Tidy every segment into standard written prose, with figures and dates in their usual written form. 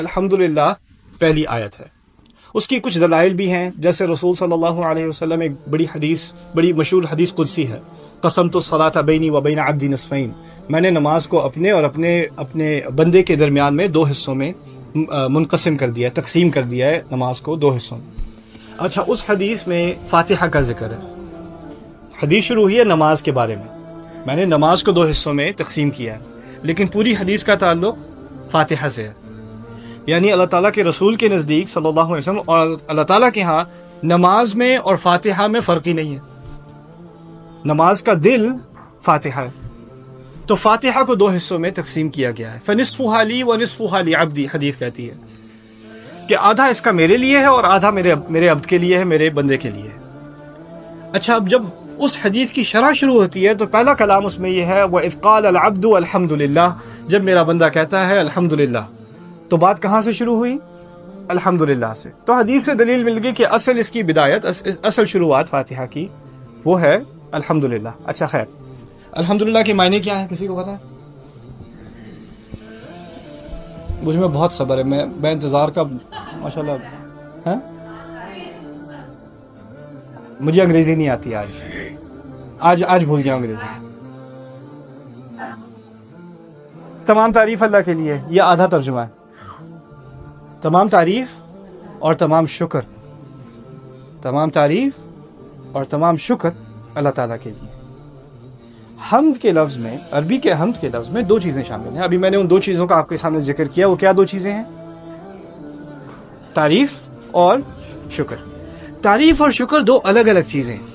الحمدللہ پہلی آیت ہے. اس کی کچھ دلائل بھی ہیں، جیسے رسول صلی اللہ علیہ وسلم ایک بڑی مشہور حدیث قدسی ہے، قسمت الصلاۃ بینی و بین عبدی نصفین، میں نے نماز کو اپنے اور اپنے بندے کے درمیان میں دو حصوں میں منقسم کر دیا ہے، تقسیم کر دیا ہے نماز کو دو حصوں میں. اچھا، اس حدیث میں فاتحہ کا ذکر ہے. حدیث شروع ہوئی ہے نماز کے بارے میں نے نماز کو دو حصوں میں تقسیم کیا ہے، لیکن پوری حدیث کا تعلق فاتحہ سے ہے. یعنی اللہ تعالیٰ کے رسول کے نزدیک صلی اللہ علیہ وسلم اور اللہ تعالیٰ کے ہاں نماز میں اور فاتحہ میں فرق ہی نہیں ہے. نماز کا دل فاتحہ ہے، تو فاتحہ کو دو حصوں میں تقسیم کیا گیا ہے. فنصفها لی ونصفها لعبدی، حدیث کہتی ہے کہ آدھا اس کا میرے لیے ہے اور آدھا میرے عبد کے لیے ہے، میرے بندے کے لیے ہے. اچھا، اب جب اس حدیث کی شرح شروع ہوتی ہے تو پہلا کلام اس میں یہ ہے وَإِذْ قَالَ الْعَبْدُ الْحَمْدُ لِلَّهِ، جب میرا بندہ کہتا ہے الحمدللہ، تو بات کہاں سے شروع ہوئی؟ الحمدللہ سے. تو حدیث سے دلیل مل گئی کہ اصل اس کی بدایت، اصل شروعات فاتحہ کی وہ ہے الحمدللہ. اچھا خیر، الحمدللہ کے معنی کیا ہیں؟ کسی کو پتا ہے؟ مجھ میں بہت صبر ہے، میں انتظار کا ماشاءاللہ. ہاں، مجھے انگریزی نہیں آتی آج بھول گیا انگریزی. تمام تعریف اللہ کے لیے، یہ آدھا ترجمہ ہے. تمام تعریف اور تمام شکر، تمام تعریف اور تمام شکر اللہ تعالیٰ کے لیے. حمد کے لفظ میں، عربی کے حمد کے لفظ میں دو چیزیں شامل ہیں. ابھی میں نے ان دو چیزوں کا آپ کے سامنے ذکر کیا. وہ کیا دو چیزیں ہیں؟ تعریف اور شکر. تعریف اور شکر دو الگ الگ چیزیں ہیں.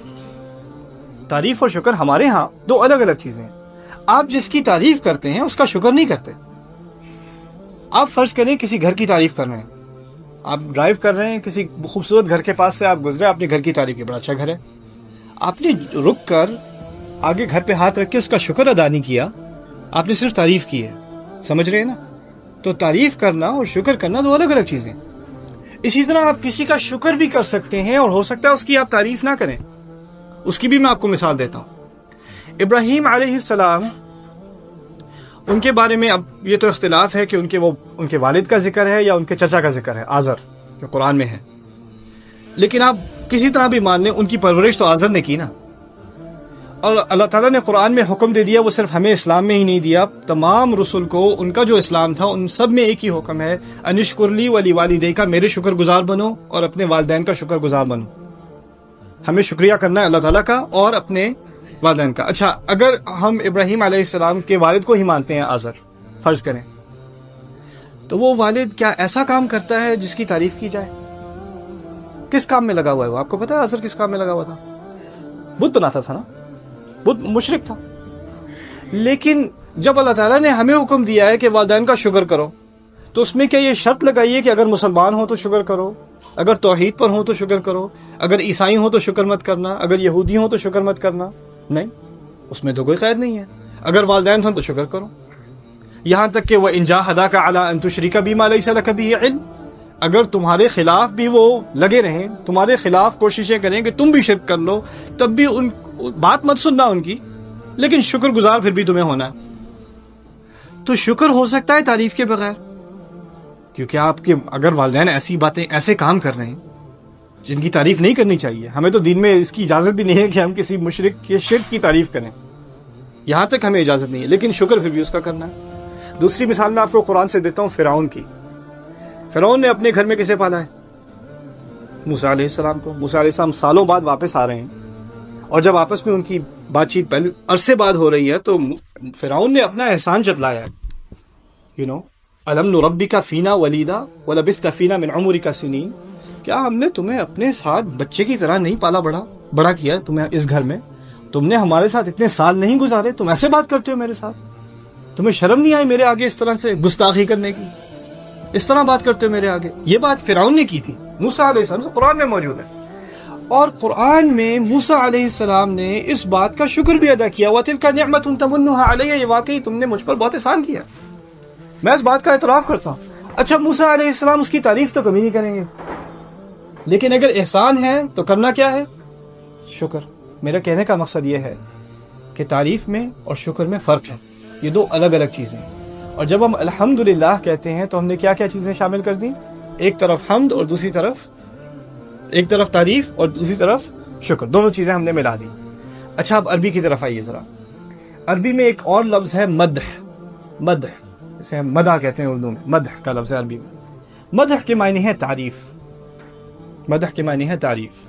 تعریف اور شکر ہمارے ہاں دو الگ الگ چیزیں ہیں. آپ جس کی تعریف کرتے ہیں اس کا شکر نہیں کرتے. آپ فرض کریں کسی گھر کی تعریف کر رہے ہیں، آپ ڈرائیو کر رہے ہیں، کسی خوبصورت گھر کے پاس سے آپ گزرے، آپ نے گھر کی تعریف کی، بڑا اچھا گھر ہے. آپ نے رک کر آگے گھر پہ ہاتھ رکھ کے اس کا شکر ادا نہیں کیا، آپ نے صرف تعریف کی ہے. سمجھ رہے ہیں نا؟ تو تعریف کرنا اور شکر کرنا دو الگ الگ چیزیں. اسی طرح آپ کسی کا شکر بھی کر سکتے ہیں اور ہو سکتا ہے اس کی آپ تعریف نہ کریں. اس کی بھی میں آپ کو مثال دیتا ہوں. ابراہیم علیہ السلام، ان کے بارے میں اب یہ تو اختلاف ہے کہ ان کے والد کا ذکر ہے یا ان کے چچا کا ذکر ہے، آزر، جو قرآن میں ہے. لیکن آپ کسی طرح بھی مان لیں، ان کی پرورش تو آزر نے کی نا. اور اللہ تعالیٰ نے قرآن میں حکم دے دیا، وہ صرف ہمیں اسلام میں ہی نہیں دیا، تمام رسل کو ان کا جو اسلام تھا ان سب میں ایک ہی حکم ہے، انشکر لی ولی والدیک، میرے شکر گزار بنو اور اپنے والدین کا شکر گزار بنو. ہمیں شکریہ کرنا ہے اللہ تعالیٰ کا اور اپنے والدین کا. اچھا، اگر ہم ابراہیم علیہ السلام کے والد کو ہی مانتے ہیں آزر، فرض کریں، تو وہ والد کیا ایسا کام کرتا ہے جس کی تعریف کی جائے؟ کس کام میں لگا ہوا ہے وہ؟ آپ کو پتا ہے آزر کس کام میں لگا ہوا تھا؟ بت بناتا تھا نا، بت مشرک تھا. لیکن جب اللہ تعالیٰ نے ہمیں حکم دیا ہے کہ والدین کا شکر کرو، تو اس میں کیا یہ شرط لگائی ہے کہ اگر مسلمان ہو تو شکر کرو، اگر توحید پر ہو تو شکر کرو، اگر عیسائی ہو تو شکر مت کرنا، اگر یہودی ہو تو شکر مت کرنا؟ نہیں، اس میں تو کوئی قید نہیں ہے. اگر والدین ہوں تو شکر کرو. یہاں تک کہ وَإِن جَاهَدَاكَ عَلَىٰ أَن تُشْرِكَ بِمَا لَيْسَ لَكَ بِهِ عِلْمٌ، اگر تمہارے خلاف بھی وہ لگے رہیں، تمہارے خلاف کوششیں کریں کہ تم بھی شرک کر لو، تب بھی ان بات مت سننا ان کی، لیکن شکر گزار پھر بھی تمہیں ہونا ہے. تو شکر ہو سکتا ہے تعریف کے بغیر، کیونکہ آپ کے اگر والدین ایسی باتیں، ایسے کام کر رہے ہیں جن کی تعریف نہیں کرنی چاہیے. ہمیں تو دین میں اس کی اجازت بھی نہیں ہے کہ ہم کسی مشرک کے شرک کی تعریف کریں، یہاں تک ہمیں اجازت نہیں ہے، لیکن شکر پھر بھی اس کا کرنا ہے. دوسری مثال میں آپ کو قرآن سے دیتا ہوں، فرعون کی. فرعون نے اپنے گھر میں کسے پالا ہے؟ موسیٰ علیہ السلام کو. موسیٰ علیہ السلام سالوں بعد واپس آ رہے ہیں، اور جب آپس میں ان کی بات چیت پہلے عرصے بعد ہو رہی ہے تو فرعون نے اپنا احسان جتلایا ہے. أَلَمْ نُرَبِّكَ فِينَا وَلِيدًا وَلَبِثْتَ فِينَا مِنْ عُمُرِكَ سِنِينَ، کیا ہم نے تمہیں اپنے ساتھ بچے کی طرح نہیں پالا بڑا کیا تمہیں اس گھر میں؟ تم نے ہمارے ساتھ اتنے سال نہیں گزارے، تم ایسے بات کرتے ہو میرے ساتھ؟ تمہیں شرم نہیں آئی میرے آگے اس طرح سے گستاخی کرنے کی؟ اس طرح بات کرتے ہو میرے آگے؟ یہ بات فرعون نے کی تھی موسیٰ علیہ السلام سے، قرآن میں موجود ہے. اور قرآن میں موسیٰ علیہ السلام نے اس بات کا شکر بھی ادا کیا. وَتِلْكَ نِعْمَةٌ تَمُنُّهَا عَلَيَّ، یہ واقعی تم نے مجھ پر بہت احسان کیا، میں اس بات کا اعتراف کرتا ہوں. اچھا، موسیٰ علیہ السلام اس کی تعریف تو کبھی نہیں کریں گے، لیکن اگر احسان ہے تو کرنا کیا ہے؟ شکر. میرا کہنے کا مقصد یہ ہے کہ تعریف میں اور شکر میں فرق ہے، یہ دو الگ الگ چیزیں ہیں. اور جب ہم الحمدللہ کہتے ہیں تو ہم نے کیا کیا چیزیں شامل کر دیں؟ ایک طرف حمد اور دوسری طرف، ایک طرف تعریف اور دوسری طرف شکر، دونوں چیزیں ہم نے ملا دی۔ اچھا اب عربی کی طرف آئیے ذرا۔ عربی میں ایک اور لفظ ہے مدح، مدح اسے ہم مدح کہتے ہیں اردو میں، مدح کا لفظ ہے عربی میں۔ مدح کے معنی ہے تعریف، مدح کے معنی ہے تعریف۔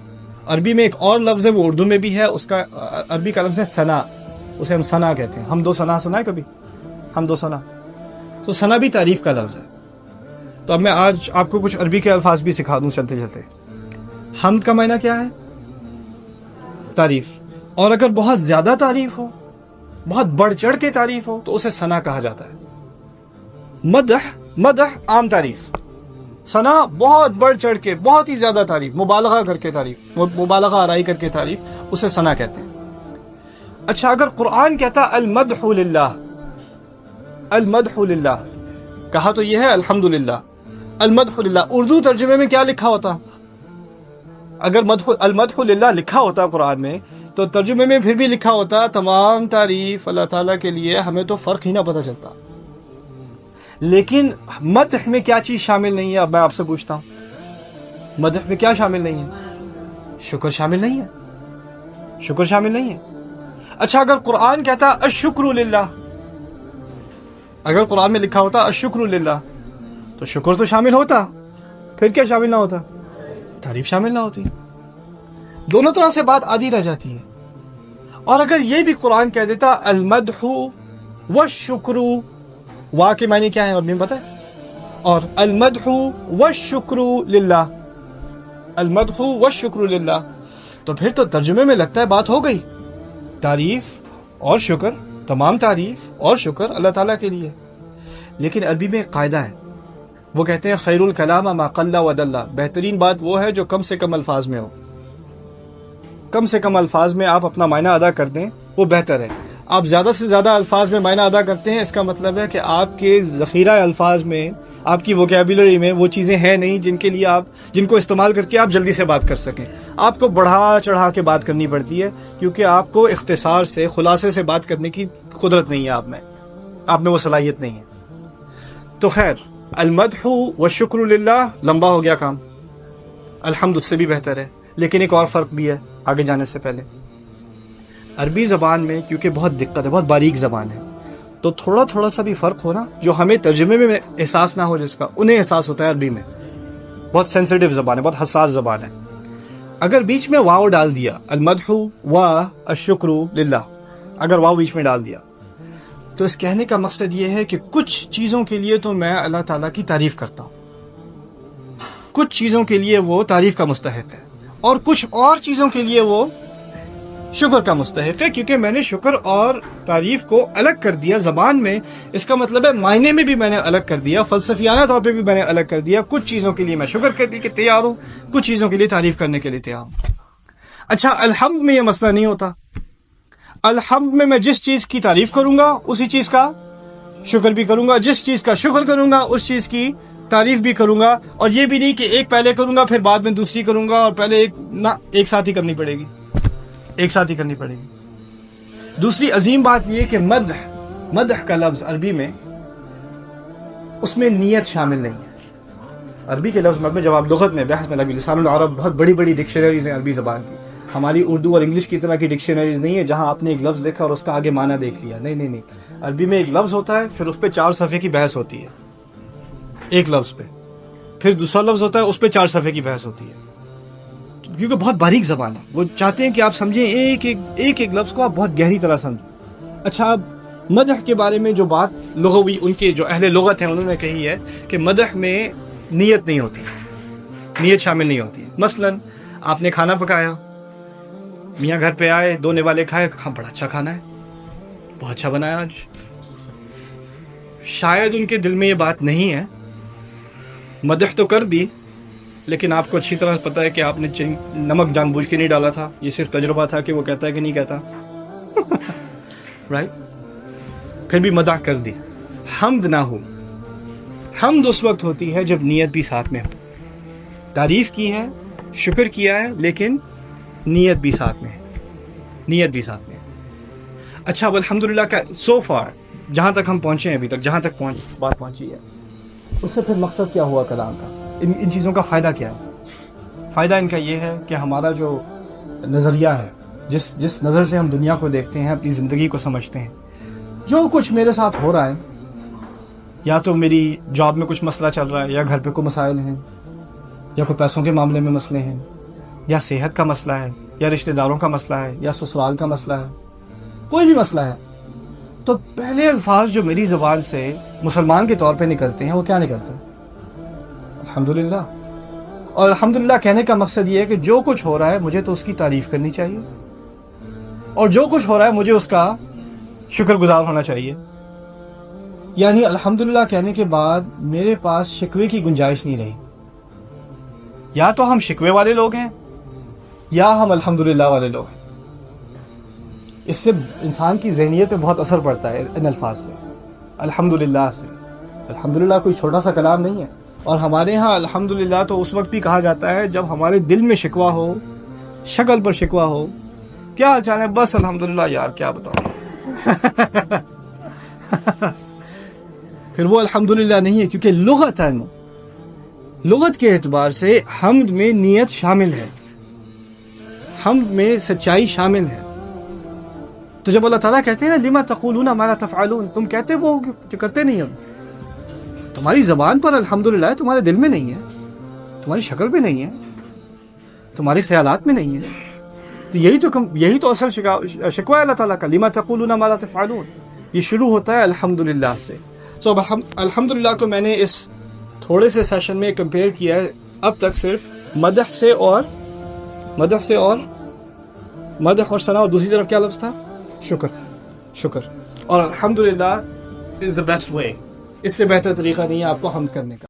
عربی میں ایک اور لفظ ہے، وہ اردو میں بھی ہے، اس کا عربی کا لفظ ہے ثنا، اسے ہم ثنا کہتے ہیں۔ حمد و ثنا سنا ہے کبھی؟ حمد و ثنا، تو ثنا بھی تعریف کا لفظ ہے۔ تو اب میں آج آپ کو کچھ عربی کے الفاظ بھی سکھا دوں چلتے چلتے۔ حمد کا معنی کیا ہے؟ تعریف، اور اگر بہت زیادہ تعریف ہو، بہت بڑھ چڑھ کے تعریف ہو تو اسے ثنا کہا جاتا ہے۔ مدح، مدح عام تعریف، ثنا بہت بڑھ چڑھ کے، بہت ہی زیادہ تعریف، مبالغہ کر کے تعریف، مبالغہ آرائی کر کے تعریف، اسے ثنا کہتے ہیں۔ اچھا اگر قرآن کہتا المدح للہ، المدح للہ، کہا تو یہ ہے الحمدللہ، المدح للہ، اردو ترجمے میں کیا لکھا ہوتا؟ اگر المدح للہ لکھا ہوتا قرآن میں تو ترجمے میں پھر بھی لکھا ہوتا تمام تعریف اللہ تعالیٰ کے لیے، ہمیں تو فرق ہی نہ پتہ چلتا۔ لیکن مدح میں کیا چیز شامل نہیں ہے؟ اب میں آپ سے پوچھتا ہوں، مدح میں کیا شامل نہیں ہے؟ شکر شامل نہیں ہے، شکر شامل نہیں ہے۔ اچھا اگر قرآن کہتا الشکر للہ، اگر قرآن میں لکھا ہوتا الشکر للہ تو شکر تو شامل ہوتا، پھر کیا شامل نہ ہوتا؟ تعریف شامل نہ ہوتی۔ دونوں طرح سے بات آدھی رہ جاتی ہے۔ اور اگر یہ بھی قرآن کہہ دیتا المدح والشکر، وا کے معنی کیا ہے اور نہیں پتہ؟ اور المدح والشکر للہ، المدح والشکر للہ، تو پھر تو ترجمے میں لگتا ہے بات ہو گئی، تعریف اور شکر، تمام تعریف اور شکر اللہ تعالیٰ کے لیے۔ لیکن عربی میں ایک قاعدہ ہے، وہ کہتے ہیں خیر الکلام ما قل ودل، بہترین بات وہ ہے جو کم سے کم الفاظ میں ہو۔ کم سے کم الفاظ میں آپ اپنا معنی ادا کر دیں وہ بہتر ہے۔ آپ زیادہ سے زیادہ الفاظ میں معنی ادا کرتے ہیں، اس کا مطلب ہے کہ آپ کے ذخیرہ الفاظ میں، آپ کی ووکیبلری میں وہ چیزیں ہیں نہیں جن کے لیے جن کو استعمال کر کے آپ جلدی سے بات کر سکیں۔ آپ کو بڑھا چڑھا کے بات کرنی پڑتی ہے، کیونکہ آپ کو اختصار سے، خلاصے سے بات کرنے کی قدرت نہیں ہے آپ میں وہ صلاحیت نہیں ہے۔ تو خیر، المدح والشکر للہ لمبا ہو گیا کام، الحمد اس سے بھی بہتر ہے۔ لیکن ایک اور فرق بھی ہے آگے جانے سے پہلے، عربی زبان میں کیونکہ بہت دقت ہے، بہت باریک زبان ہے، تو تھوڑا سا بھی فرق ہو نا، جو ہمیں ترجمے میں احساس نہ ہو جس کا، انہیں احساس ہوتا ہے عربی میں۔ بہت سینسیٹیو زبان ہے، بہت حساس زبان ہے۔ اگر بیچ میں واو ڈال دیا، المدح و الشکر للہ، اگر واو بیچ میں ڈال دیا تو اس کہنے کا مقصد یہ ہے کہ کچھ چیزوں کے لیے تو میں اللہ تعالیٰ کی تعریف کرتا ہوں، کچھ چیزوں کے لیے وہ تعریف کا مستحق ہے، اور کچھ اور چیزوں کے لیے وہ شکر کا مستحق ہے، کیونکہ میں نے شکر اور تعریف کو الگ کر دیا زبان میں۔ اس کا مطلب ہے معنی میں بھی میں نے الگ کر دیا، فلسفیانہ طور پہ بھی میں نے الگ کر دیا۔ کچھ چیزوں کے لیے میں شکر کرنے کے تیار ہوں، کچھ چیزوں کے لیے تعریف کرنے کے لیے تیار ہوں۔ اچھا الحمد میں یہ مسئلہ نہیں ہوتا۔ الحمد میں جس چیز کی تعریف کروں گا اسی چیز کا شکر بھی کروں گا، جس چیز کا شکر کروں گا اس چیز کی تعریف بھی کروں گا، اور یہ بھی نہیں کہ ایک پہلے کروں گا پھر بعد میں دوسری کروں گا، اور پہلے ایک ساتھ ہی کرنی پڑے گی، ایک ساتھ ہی کرنی پڑے گی۔ دوسری عظیم بات یہ کہ مدح کا لفظ عربی میں، اس میں نیت شامل نہیں ہے۔ عربی کے لفظ میں جب آپ لغت میں بحث میں لگی، لسان العرب بہت بڑی بڑی ڈکشنریز ہیں عربی زبان کی، ہماری اردو اور انگلش کی طرح کی ڈکشنریز نہیں ہے جہاں آپ نے ایک لفظ دیکھا اور اس کا آگے معنی دیکھ لیا۔ نہیں، عربی میں ایک لفظ ہوتا ہے، پھر اس پہ 4 صفحے کی بحث ہوتی ہے ایک لفظ پہ، پھر دوسرا لفظ ہوتا ہے اس پہ 4 صفحے کی بحث ہوتی ہے، کیونکہ بہت باریک زبان ہے۔ وہ چاہتے ہیں کہ آپ سمجھیں ایک لفظ کو آپ بہت گہری طرح سمجھیں۔ اچھا اب مدح کے بارے میں جو بات لغوی ان کے جو اہل لغت ہیں انہوں نے کہی ہے کہ مدح میں نیت نہیں ہوتی، نیت شامل نہیں ہوتی۔ مثلا آپ نے کھانا پکایا، میاں گھر پہ آئے، 2 نوالے کھائے، ہاں بڑا اچھا کھانا ہے، بہت اچھا بنایا آج۔ شاید ان کے دل میں یہ بات نہیں ہے، مدح تو کر دی، لیکن آپ کو اچھی طرح پتہ ہے کہ آپ نے نمک جان بوجھ کے نہیں ڈالا تھا، یہ صرف تجربہ تھا کہ وہ کہتا ہے کہ نہیں کہتا رائٹ، پھر بھی مدح کر دی۔ حمد نہ ہو، حمد اس وقت ہوتی ہے جب نیت بھی ساتھ میں ہو، تعریف کی ہے، شکر کیا ہے، لیکن نیت بھی ساتھ میں ہے، نیت بھی ساتھ میں ہے۔ اچھا اب الحمدللہ کا سو فار جہاں تک ہم پہنچے ہیں ابھی تک، جہاں تک بات پہنچی ہے، اس سے پھر مقصد کیا ہوا کلام کا؟ ان چیزوں کا فائدہ کیا ہے؟ فائدہ ان کا یہ ہے کہ ہمارا جو نظریہ ہے، جس نظر سے ہم دنیا کو دیکھتے ہیں، اپنی زندگی کو سمجھتے ہیں، جو کچھ میرے ساتھ ہو رہا ہے، یا تو میری جاب میں کچھ مسئلہ چل رہا ہے، یا گھر پہ کوئی مسائل ہیں، یا کوئی پیسوں کے معاملے میں مسئلے ہیں، یا صحت کا مسئلہ ہے، یا رشتہ داروں کا مسئلہ ہے، یا سسرال کا مسئلہ ہے، کوئی بھی مسئلہ ہے، تو پہلے الفاظ جو میری زبان سے مسلمان کے طور پہ نکلتے ہیں وہ کیا نکلتے ہیں؟ الحمدللہ۔ اور الحمدللہ کہنے کا مقصد یہ ہے کہ جو کچھ ہو رہا ہے مجھے تو اس کی تعریف کرنی چاہیے، اور جو کچھ ہو رہا ہے مجھے اس کا شکر گزار ہونا چاہیے۔ یعنی الحمدللہ کہنے کے بعد میرے پاس شکوے کی گنجائش نہیں رہی۔ یا تو ہم شکوے والے لوگ ہیں، یا ہم الحمدللہ والے لوگ ہیں۔ اس سے انسان کی ذہنیت پہ بہت اثر پڑتا ہے ان الفاظ سے، الحمدللہ سے۔ الحمدللہ کوئی چھوٹا سا کلام نہیں ہے، اور ہمارے ہاں الحمدللہ تو اس وقت بھی کہا جاتا ہے جب ہمارے دل میں شکوہ ہو، شکل پر شکوہ ہو، کیا حال چال ہے، بس الحمدللہ یار کیا بتاؤں۔ پھر وہ الحمدللہ نہیں ہے، کیونکہ لغت کے اعتبار سے حمد میں نیت شامل ہے، حمد میں سچائی شامل ہے۔ تو جب اللہ تعالیٰ کہتے ہیں نا لما تقولون ما لا تفعلون، تم کہتے وہ جو کرتے نہیں ہو، تمہاری زبان پر الحمدللہ ہے، تمہارے دل میں نہیں ہے، تمہاری شکل پہ نہیں ہے، تمہارے خیالات میں نہیں ہے، تو یہی تو اصل شکوہ ہے اللہ تعالیٰ کا، لما تقولون ما لا تفعلون۔ یہ شروع ہوتا ہے الحمدللہ سے۔ سو اب الحمدللہ کو میں نے اس تھوڑے سے سیشن میں کمپیئر کیا ہے اب تک صرف مدح سے اور ثنا، اور دوسری طرف کیا لفظ تھا؟ شکر۔ اور الحمدللہ از دا بیسٹ وے، اس سے بہتر طریقہ نہیں ہے آپ کو حمد کرنے کا۔